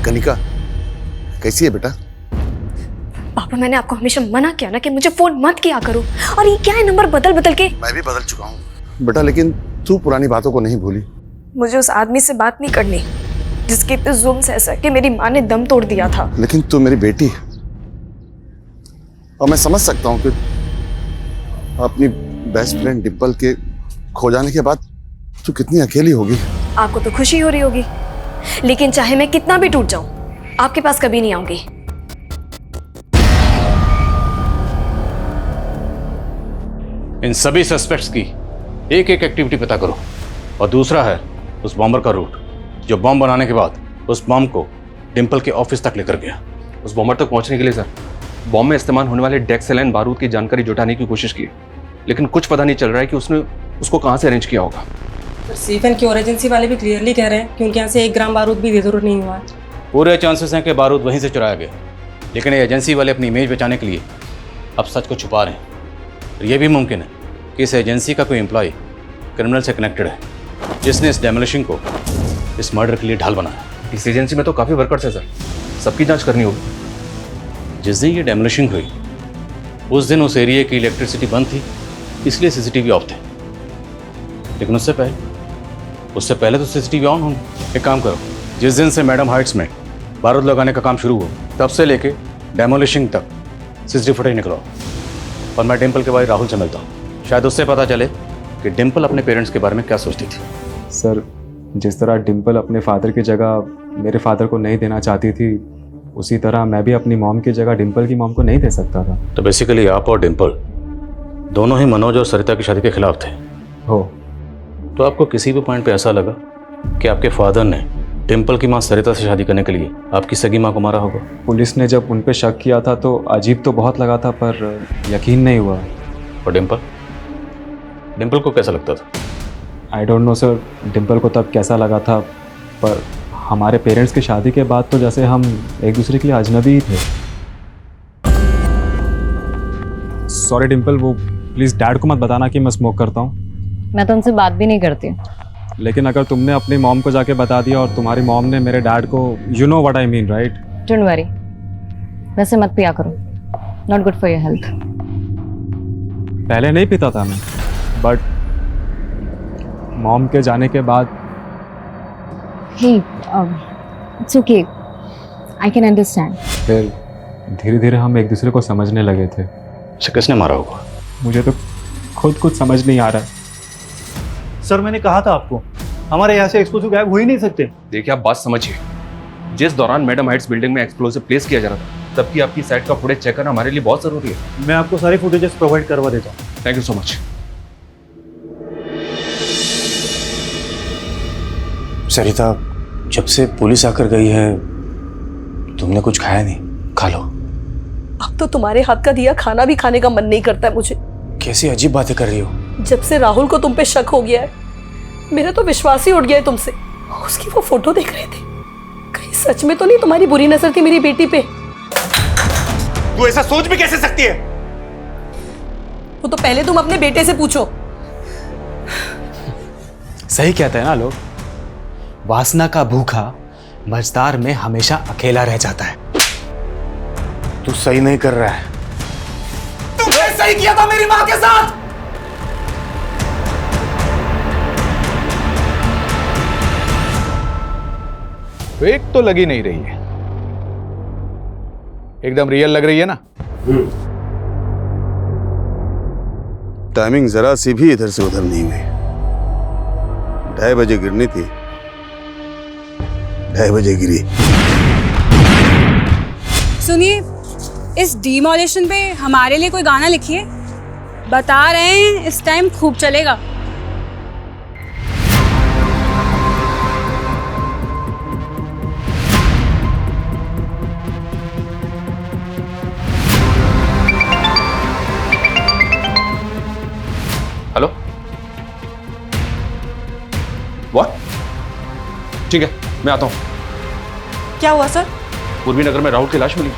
Kanika, कैसी है बेटा? पापा, मैंने आपको हमेशा मना किया ना कि मुझे फोन मत किया करो, और ये क्या है नंबर बदल बदल के? मैं भी बदल चुका हूँ बेटा, लेकिन तू पुरानी बातों को नहीं भूली। मुझे उस आदमी से बात नहीं करनी जिसके इतने जुल्म से ऐसा कि मेरी माँ ने दम तोड़ दिया था। लेकिन तू मेरी बेटी है, और मैं समझ सकता हूँ कि अपनी बेस्ट फ्रेंड डिम्पल के खो जाने के बाद तू कितनी अकेली होगी। आपको तो खुशी हो रही होगी, लेकिन चाहे मैं कितना भी टूट जाऊं, आपके पास कभी नहीं आऊंगी। इन सभी सस्पेक्ट्स की एक एक एक्टिविटी पता करो, और दूसरा है उस बॉम्बर का रूट जो बॉम्ब बनाने के बाद उस बॉम्ब को डिम्पल के ऑफिस तक लेकर गया। उस बॉम्बर तक पहुंचने के लिए सर, बॉम्ब में इस्तेमाल होने वाले डेक्सेलाइन बारूद की जानकारी जुटाने की कोशिश की, लेकिन कुछ पता नहीं चल रहा है कि उसने उसको कहां से अरेंज किया होगा। सेफ एंड क्योर एजेंसी वाले भी क्लियरली कह रहे हैं कि उनके यहाँ से 1 ग्राम बारूद भी इधर नहीं हुआ है। पूरे चांसेस हैं कि बारूद वहीं से चुराया गया, लेकिन ये एजेंसी वाले अपनी इमेज बचाने के लिए अब सच को छुपा रहे हैं। और ये भी मुमकिन है कि इस एजेंसी का कोई एम्प्लॉय क्रिमिनल से कनेक्टेड है, जिसने इस डेमोलिशन को इस मर्डर के लिए ढाल बनाया। इस एजेंसी में तो काफ़ी वर्कर्स हैं सर, सबकी जांच करनी होगी। जिस दिन ये डेमोलिशन हुई उस दिन उस एरिया की इलेक्ट्रिसिटी बंद थी, इसलिए सीसीटीवी ऑफ थे। लेकिन उससे पहले तो सीसीटीवी ऑन होंगे। एक काम करो, जिस दिन से मैडम हाइट्स में बारूद लगाने का काम शुरू हुआ तब से लेके डेमोलिशन तक सीसीटीवी फुटेज निकलवाओ, और मैं डिम्पल के भाई राहुल से मिलता हूँ। शायद उससे पता चले कि डिम्पल अपने पेरेंट्स के बारे में क्या सोचती थी। सर, जिस तरह डिम्पल अपने फादर की जगह मेरे फादर को नहीं देना चाहती थी, उसी तरह मैं भी अपनी मॉम की जगह डिम्पल की मॉम को नहीं दे सकता था। तो बेसिकली आप और डिम्पल दोनों ही मनोज और सरिता की शादी के खिलाफ थे। हो तो आपको किसी भी पॉइंट पे ऐसा लगा कि आपके फादर ने डिम्पल की मां सरिता से शादी करने के लिए आपकी सगी मां को मारा होगा? पुलिस ने जब उन पे शक किया था तो अजीब तो बहुत लगा था, पर यकीन नहीं हुआ। और डिम्पल को कैसा लगता था? I don't know sir, Dimple को तब कैसा लगा था, पर हमारे पेरेंट्स की शादी के बाद तो जैसे हम एक दूसरे के लिए अजनबी ही थे। सॉरी डिम्पल, वो प्लीज़ डैड को मत बताना कि मैं स्मोक करता हूँ। मैं तो उनसे बात भी नहीं करती। लेकिन अगर तुमने अपनी मॉम को जाके बता दिया और तुम्हारी मॉम ने मेरे डैड को, you know what I mean right? Don't worry, वैसे मत पिया करो, not good for your health. पहले नहीं पीता था मैं, बट मॉम के जाने के बाद hey it's okay, I can understand. फिर धीरे धीरे हम एक दूसरे को समझने लगे थे। उसे किसने मारा होगा? मुझे तो खुद कुछ समझ नहीं आ रहा है। सर, मैंने कहा था आपको, हमारे यहाँ से एक्सप्लोसिव गायब हो ही नहीं सकते। देखिए आप बात समझिए, जिस दौरान मैडम हाइट्स बिल्डिंग में एक्सप्लोसिव प्लेस किया जा रहा था, तब की आपकी साइट का फुटेज चेक करना हमारे लिए बहुत जरूरी है। मैं आपको सारी फुटेजेस प्रोवाइड करवा देता हूँ। Thank you so much. Sarita, जब से पुलिस आकर गई है तुमने कुछ खाया नहीं? खा लो। अब तो तुम्हारे हाथ का दिया खाना भी खाने का मन नहीं करता है मुझे। कैसी अजीब बातें कर रही हो। जब से राहुल को तुम पे शक हो गया है, मेरा तो विश्वास ही उठ गया है तुमसे। उसकी वो फोटो देख रहे थे, कहीं सच में तो नहीं तुम्हारी बुरी नजर थी मेरी बेटी पे? तू ऐसा सोच भी कैसे सकती है? वो तो पहले तुम अपने बेटे से पूछो। सही कहते हैं ना लोग, वासना का भूखा मझदार में हमेशा अकेला रह जाता है। तू सही नहीं कर रहा है। तुमने सही किया था मेरी मां के साथ। फेक तो लगी नहीं रही है, एकदम रियल लग रही है ना। टाइमिंग जरा सी भी इधर से उधर नहीं हुई। 2:30 बजे गिरनी थी, 2:30 बजे गिरी। सुनिए, इस डिमोलिशन पे हमारे लिए कोई गाना लिखिए, बता रहे हैं इस टाइम खूब चलेगा। Hello, what? ठीक है, मैं आता हूं। क्या हुआ सर? पूर्वी नगर में राहुल की लाश मिली।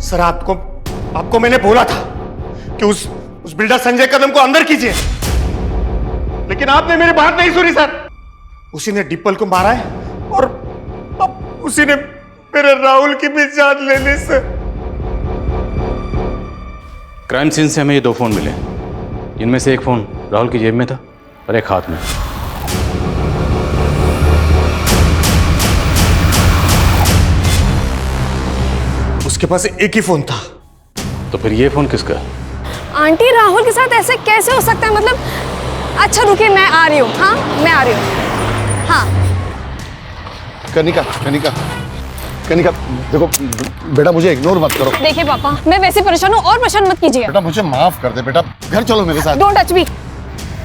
सर, आपको मैंने बोला था कि उस बिल्डर संजय कदम को अंदर कीजिए, लेकिन आपने मेरी बात नहीं सुनी सर। उसी ने डिम्पल को मारा है और अब उसी ने मेरे राहुल की भी जान ले ली सर। क्राइम सीन से हमें ये 2 फोन मिले, जिनमें से एक फोन राहुल की जेब में था और एक हाथ में। उसके पास एक ही फोन था। तो फिर ये फोन किसका? आंटी, राहुल के साथ ऐसे कैसे हो सकता है? मतलब अच्छा रुकिए, मैं आ रही हूँ। हाँ, मैं आ रही हूँ। हाँ कनिका, देखो बेटा, मुझे इग्नोर मत करो। देखिए पापा, मैं वैसे परेशान हूँ और परेशान मत कीजिए। बेटा मुझे माफ कर दे बेटा, घर चलो मेरे साथ। Don't touch me.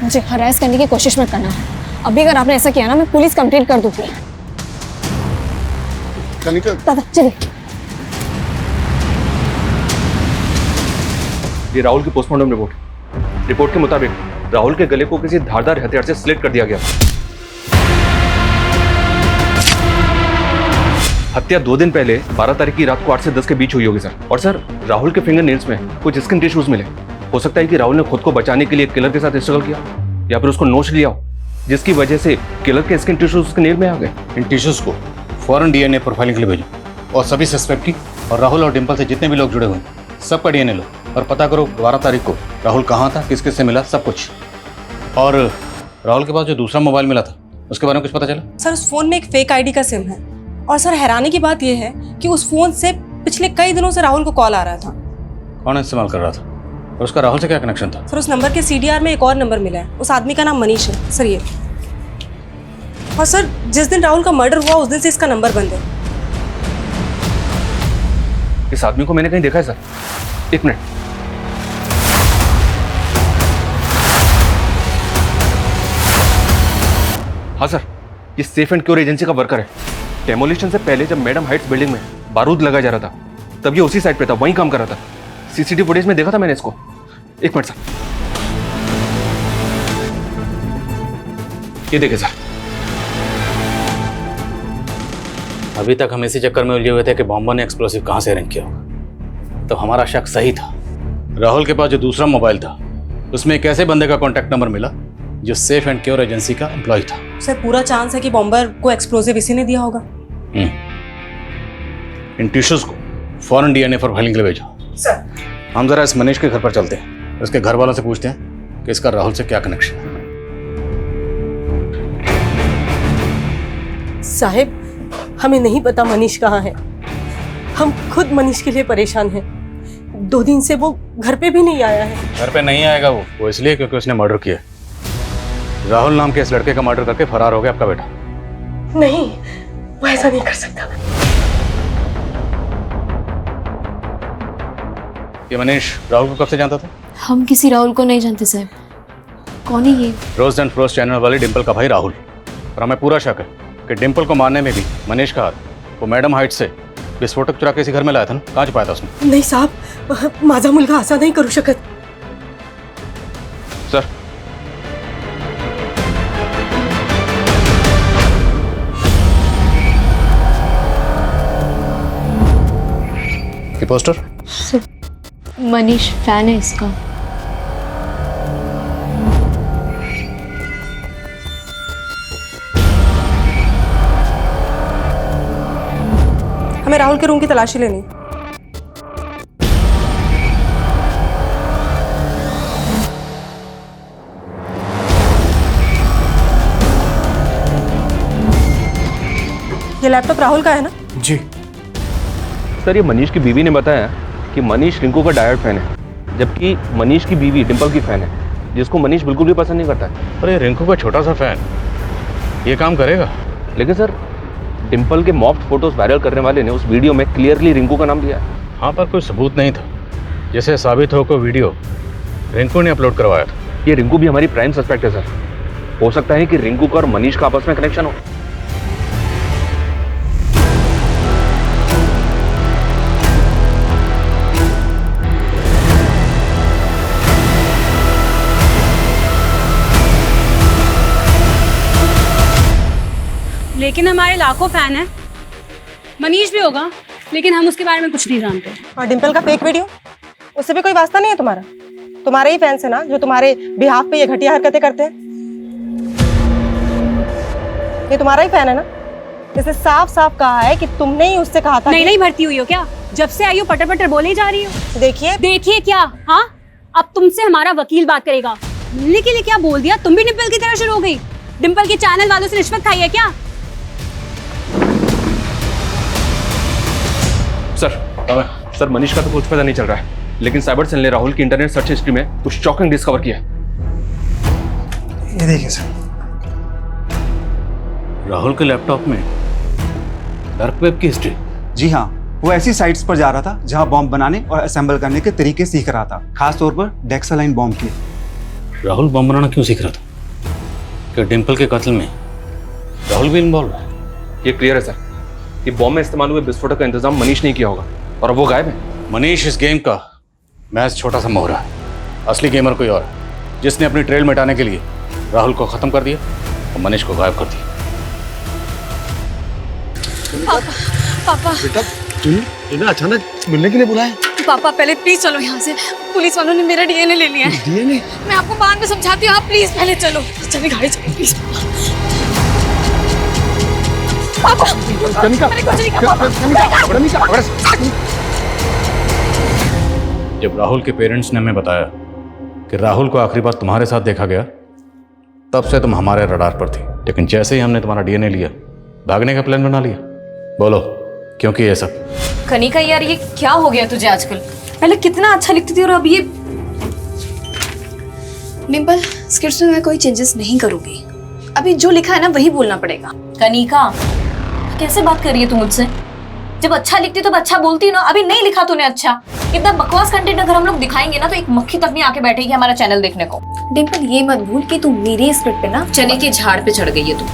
मुझे हरास करने की कोशिश मत करना। अभी अगर आपने ऐसा किया ना, मैं पुलिस कंप्लेंट कर दूंगी। कनिका, दादा चलिए। ये राहुल की पोस्टमार्टम रिपोर्ट के मुताबिक राहुल के गले को किसी धारदार हथियार से स्लिट कर दिया गया। हत्या 2 दिन पहले 12 तारीख की रात को 8 से 10 के बीच हुई होगी सर। और सर, राहुल के फिंगर नेल्स में कुछ स्किन टिश्यूज मिले। हो सकता है कि राहुल ने खुद को बचाने के लिए किलर के साथ स्ट्रगल किया या फिर उसको नोच लिया हो, जिसकी वजह से किलर के स्किन टिश्यूज उसके नेल में आ गए। इन टिश्यूज को फौरन डीएनए प्रोफाइलिंग के लिए भेजो और सभी सस्पेक्ट की और राहुल और डिंपल से जितने भी लोग जुड़े हुए हैं सबका डीएनए लो और पता करो 12 तारीख को राहुल कहाँ था, किस किस से मिला, सब कुछ। और राहुल के पास जो दूसरा मोबाइल मिला था उसके बारे में कुछ पता चला? सर, उस फोन में एक फेक आईडी का सिम है और सर हैरानी की बात यह है कि उस फोन से पिछले कई दिनों से राहुल को कॉल आ रहा था। कौन इस्तेमाल कर रहा था और उसका राहुल से क्या कनेक्शन था? सर, उस नंबर के सीडीआर में एक और नंबर मिला है। उस आदमी का नाम मनीष है सर, ये। और सर, जिस दिन राहुल का मर्डर हुआ उस दिन से इसका नंबर बंद है। इस आदमी को मैंने कहीं देखा है सर। 1 मिनट। हाँ सर, ये सेफ एंड क्योर एजेंसी का वर्कर है। डेमोलिशन से पहले जब मैडम हाइट्स बिल्डिंग में बारूद लगाया जा रहा था तब ये उसी साइड पे था, वहीं काम कर रहा था। सीसीटीवी फुटेज में देखा था मैंने इसको। 1 मिनट सर, ये देखे सर। अभी तक हम इसी चक्कर में उलझे हुए थे कि बॉम्बर ने एक्सप्लोसिव कहाँ से अरेंज किया होगा। तो हमारा शक सही था। राहुल के पास जो दूसरा मोबाइल था उसमें एक ऐसे बंदे का कॉन्टैक्ट नंबर मिला जो सेफ एंड क्योर एजेंसी का एम्प्लॉय था। सर, पूरा चांस है कि बॉम्बर को एक्सप्लोसिव इसी ने दिया होगा। इन टिश्यूज को फौरन डीएनए प्रोफाइलिंग के लिए भेजो। सर, हम जरा इस मनीष के घर पर चलते हैं, उसके घर वालों से पूछते हैं कि इसका राहुल से क्या कनेक्शन है। साहब, हमें नहीं पता मनीष कहाँ है। हम खुद मनीष के लिए परेशान हैं। 2 दिन से वो घर पे भी नहीं आया है। घर पे नहीं आएगा वो इसलिए क्योंकि उसने मर्डर किया। राहुल नाम के इस लड़के का मर्डर करके फरार हो गया आपका बेटा। नहीं, वो ऐसा नहीं कर सकता। ये मनीष राहुल को कब से जानता था? हम किसी राहुल को नहीं जानते साहब। कौन है ये? रोज एंड फ्रोस्ट चैनल वाले डिंपल का भाई राहुल। और हमें पूरा शक है कि डिंपल को मारने में भी मनीष का हाथ। वो मैडम हाइट से विस्फोटक चुरा के इसी घर में लाया था ना, कहाँ छुपाया था उसने? नहीं साहब, माझा मुलगा असा नहीं करू शकत। सर, ये पोस्टर? मनीष फैन है इसका। हमें राहुल के रूम की तलाशी लेनी। ये लैपटॉप राहुल का है ना? जी सर, ये मनीष की बीवी ने बताया कि मनीष रिंकू का डायरेक्ट फैन है, जबकि मनीष की बीवी डिंपल की फैन है, जिसको मनीष बिल्कुल भी पसंद नहीं करता है। अरे रिंकू का छोटा सा फैन ये काम करेगा? लेकिन सर, डिंपल के मॉफ्ड फोटोज वायरल करने वाले ने उस वीडियो में क्लियरली रिंकू का नाम लिया है। हाँ, पर कोई सबूत नहीं था जिससे साबित हो कोई वीडियो रिंकू ने अपलोड करवाया था। ये रिंकू भी हमारी प्राइम सस्पेक्ट है सर। हो सकता है कि रिंकू का और मनीष का आपस में कनेक्शन हो। लेकिन हमारे लाखों फैन हैं। मनीष भी होगा, लेकिन हम उसके बारे में कुछ नहीं जानते। और डिंपल का फेक वीडियो, उससे भी कोई वास्ता नहीं है तुम्हारा? तुम्हारे ही फैंस है ना जो तुम्हारे बिहाफ पे ये घटिया हरकतें करते हैं। ये तुम्हारा ही फैन है ना? इसे साफ साफ कहा है कि तुमने ही उससे कहा था। नहीं भर्ती हुई हो क्या? जब से आई हो पटर पटर बोले ही जा रही हो। देखिए क्या? हाँ, अब तुमसे हमारा वकील बात करेगा। मिलने के लिए क्या बोल दिया? तुम भी डिंपल की तरह शुरू हो गई। डिंपल के चैनल वालों से रिश्वत खाई है क्या? सर, मनीष का तो कुछ पता नहीं चल रहा है, लेकिन साइबर सेल ने राहुल की इंटरनेट सर्च हिस्ट्री में कुछ शॉकिंग डिस्कवर किया। ये देखिए सर, राहुल के लैपटॉप में डार्क वेब की हिस्ट्री। जी हाँ, वो ऐसी साइट्स पर जा रहा था जहां बॉम्ब बनाने और असेंबल करने के तरीके सीख रहा था, खास तौर पर डेक्सालाइन बॉम्ब की। राहुल बॉम्ब बनाना क्यों सीख रहा था? कि डिंपल के कत्ल में राहुल भी इन्वॉल्व है? ये क्लियर है सर। ये बॉम्ब में इस्तेमाल हुए विस्फोटक का इंतजाम मनीष ने किया होगा और वो गायब है। मनीष इस गेम का महज छोटा सा मोहरा है, असली गेमर कोई और है। जिसने अपनी ट्रेल मिटाने के लिए राहुल को खत्म कर दिया और मनीष को गायब कर दिया। पापा बेटा तुम्हें अचानक मिलने के लिए बुलाया? पापा पहले प्लीज चलो यहाँ से, पुलिस वालों ने मेरा डीएनए ले लिया है। डीएनए? मैं आपको बाद में समझाती हूँ, आप प्लीज पहले चलो। चलिए गाड़ी चलो प्लीज। पापा मैंने कुछ नहीं कहा पापा। जब राहुल के पेरेंट्स ने हमें बताया कि राहुल को आखिरी बार तुम्हारे साथ देखा गया, तब से तुम हमारे रडार पर थी। लेकिन जैसे ही हमने तुम्हारा डीएनए लिया, भागने का प्लान बना लिया। बोलो क्योंकि ये सब? कनिका यार ये क्या हो गया तुझे आजकल? पहले कितना अच्छा लिखती थी और अब ये। डिम्पल, स्क्रिप्ट में मैं कोई चेंजेस नहीं करूंगी। अभी जो लिखा है ना वही बोलना पड़ेगा। कनिका कैसे बात कर रही है तू मुझसे? जब अच्छा लिखती तो अच्छा बोलती ना। अभी नहीं लिखा तूने अच्छा। इतना बकवास कंटेंट अगर हम लोग दिखाएंगे ना तो एक मक्खी तक नहीं आके बैठेगी हमारा चैनल देखने को। डिम्पल ये मत भूल कि तू मेरे स्क्रिप्ट पे ना चने के झाड़ पे चढ़ गई है तू।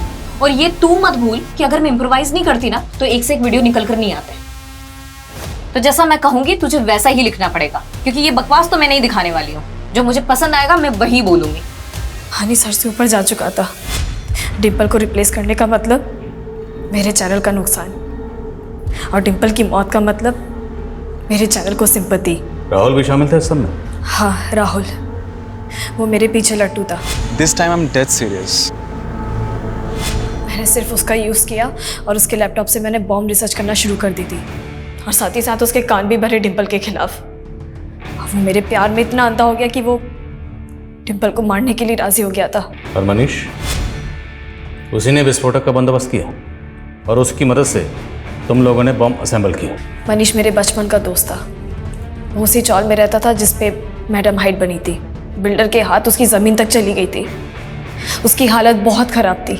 और ये तू मत भूल कि अगर मैं इम्प्रोवाइज नहीं करती ना तो एक से एक वीडियो निकल कर नहीं आते। तो जैसा मैं कहूंगी तुझे वैसा ही लिखना पड़ेगा, क्योंकि ये बकवास तो मैं नहीं दिखाने वाली हूँ। जो मुझे पसंद आएगा मैं वही बोलूंगी। हनी सर से ऊपर जा चुका था। डिम्पल को रिप्लेस करने का मतलब मेरे चैनल का नुकसान, और डिम्पल की मौत का मतलब मेरे चैनल को सिंपैथी। राहुल भी शामिल था इस सब में? हाँ राहुल, वो मेरे पीछे लट्टू था। This time I am dead serious. मैंने सिर्फ उसका यूज़ किया और उसके लैपटॉप से मैंने बॉम्ब रिसर्च करना शुरू कर दी थी, और साथ ही साथ उसके कान भी भरे डिम्पल के खिलाफ। और वो मेरे प्यार में इतना अंधा हो गया कि वो डिम्पल को मारने के लिए राजी हो गया था। और मनीष, उसी ने विस्फोटक का बंदोबस्त किया और उसकी मदद से तुम लोगों ने बम असेंबल किया। मनीष मेरे बचपन का दोस्त था। वो उसी चौल में रहता था जिस पे मैडम हाइट बनी थी। बिल्डर के हाथ उसकी ज़मीन तक चली गई थी। उसकी हालत बहुत ख़राब थी।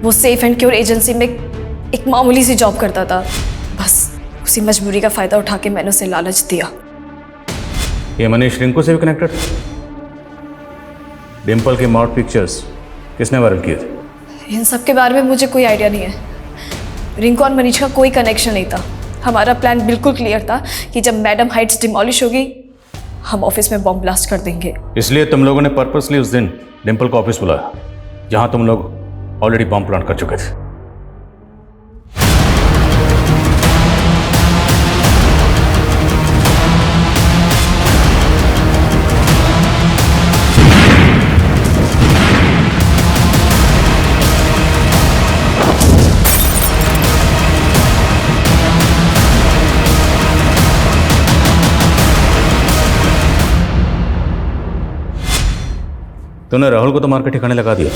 वो सेफ एंड क्योर एजेंसी में एक मामूली सी जॉब करता था। बस उसी मजबूरी का फ़ायदा उठा के मैंने उसे लालच दिया। ये मनीष रिंकू से भी कनेक्टेड? डिम्पल के मॉड पिक्चर्स किसने वायरल किए थे? इन सब के बारे में मुझे कोई आइडिया नहीं है। रिंकू और मनीष का कोई कनेक्शन नहीं था। हमारा प्लान बिल्कुल क्लियर था कि जब मैडम हाइट्स डिमोलिश होगी हम ऑफिस में बॉम्ब ब्लास्ट कर देंगे। इसलिए तुम लोगों ने पर्पसली उस दिन डिम्पल को ऑफिस बुलाया जहां तुम लोग ऑलरेडी बॉम्ब प्लांट कर चुके थे। तूने राहुल को तो मार के ठिकाने लगा दिया।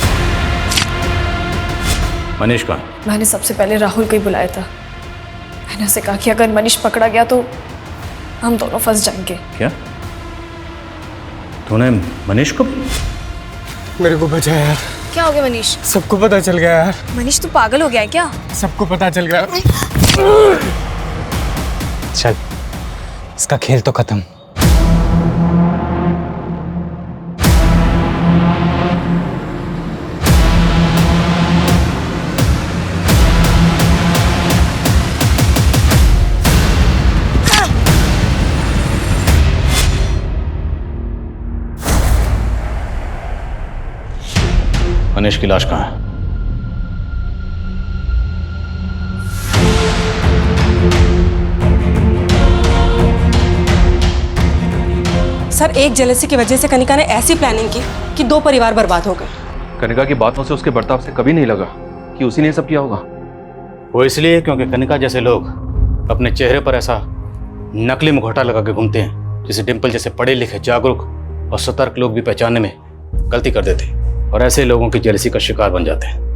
मनीष कहाँ? मैंने सबसे पहले राहुल को ही बुलाया था। मैंने उसे कहा कि अगर मनीष पकड़ा गया तो हम दोनों फंस जाएंगे। क्या तूने मनीष को? मेरे को बचाया यार। क्या हो गया मनीष? सबको पता चल गया यार। मनीष तू पागल हो गया है क्या? सबको पता चल गया। चल इसका खेल तो खत्म। मनीष की लाश कहाँ है? सर एक जेलसी की वजह से कनिका ने ऐसी प्लानिंग की कि 2 परिवार बर्बाद हो गए। कनिका की बातों से उसके बर्ताव से कभी नहीं लगा कि उसी ने सब किया होगा। वो इसलिए क्योंकि कनिका जैसे लोग अपने चेहरे पर ऐसा नकली मुखौटा लगा के घूमते हैं जिसे डिम्पल जैसे पढ़े लिखे, जागरूक और सतर्क लोग भी पहचानने में गलती कर देते हैं और ऐसे लोगों की जेलसी का शिकार बन जाते हैं।